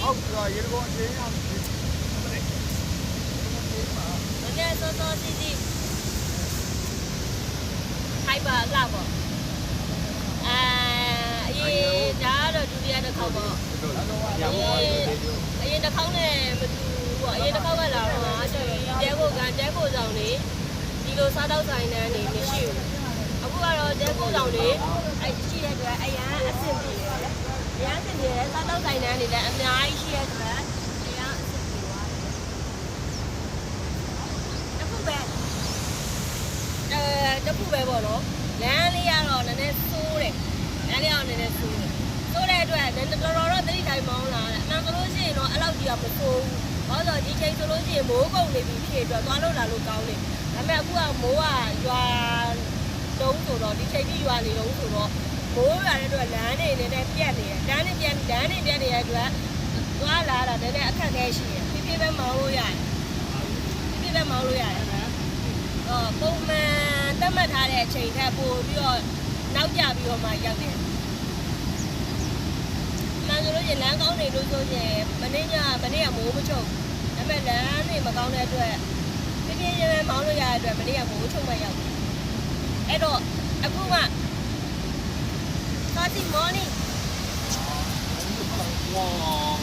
ဟုတ်ကဲ့ရေကောအချင်းအောင်နည်းစောစောစီစီခိုင်ပါလာပေါ့အေးဒါတော့ဒုတိယတစ်ခေါက်ပေါ့အရင်တစ်ခေါက်နဲ့မတူဘူးပေါ့အရင်တစ်ခေါက်ကလာတော့ကျွန်တော်တဲကိုဆောင်နေဒီလိုစားတော့ဆိုင်တန်းနေမရှိဘူးအခုကတော့တဲကိုဆောင်နေရှိတဲ့အတွက်အရန်အဆင်ပြေတယ်အရန်အဆင်ပြေတယ်စားတော့ဆိုင်တန်းနေတဲ့အများကြီးရှိတဲ့အတွက်အရန်အဆင်ပြေသွားတယ်တစ်ခုပဲပေါ့နော်လမ်းလေးကတော့နည်းနည်းဆိုးတယ်လမ်းလေးကတော့နည်းနည်းဆိုးတဲ့အတွက်တော်တော်တော့သတိတိုင်းမောင်းလာတယ်အမှန်ဆိုလို့ရှိရင်တော့အဲ့လောက်ကြီးကမဆိုးဘူးဘာလို့ဒီချိန်ဆိုလို့ရှိရင်မိုးကုန်နေပြီဖြစ်အတွက်သွားလို့လာလို့ကောင်းတယ်ဒါပေမဲ့အခုကမိုးကရွာတုံးဆိုတော့ဒီချိန်ကြီးရွာနေတော့ဆိုတော့မိုးရွာတဲ့အတွက်လမ်းနေနဲ့ပြက်နေတယ်လမ်းနေပြက်နေတဲ့အတွက်သွားလာတာနည်းနည်းအခက်အခဲရှိတယ်ဖြည်းဖြည်းပဲမောင်းလို့ရတယ်ပုံမှန်သတ်မှတ်ထားတဲ့အချိန်ထက်ပိုပြီးတော့နောက်ကျပြီးတော့မှရောက်တယ်။မှန်ဆိုလို့ရင်လမ်းကောင်းနေလို့ဆိုရင်မနေ့ကမိုးမချုပ်ဒါပေမဲ့လမ်းနေမကောင်းတဲ့အတွက်ပြင်းပြင်းရဲမောင်းလို့ရတဲ့အတွက်မနေ့ကမိုးချုပ်မှရောက်တယ်။အဲ့တော့အခုမှ Starting morning 哇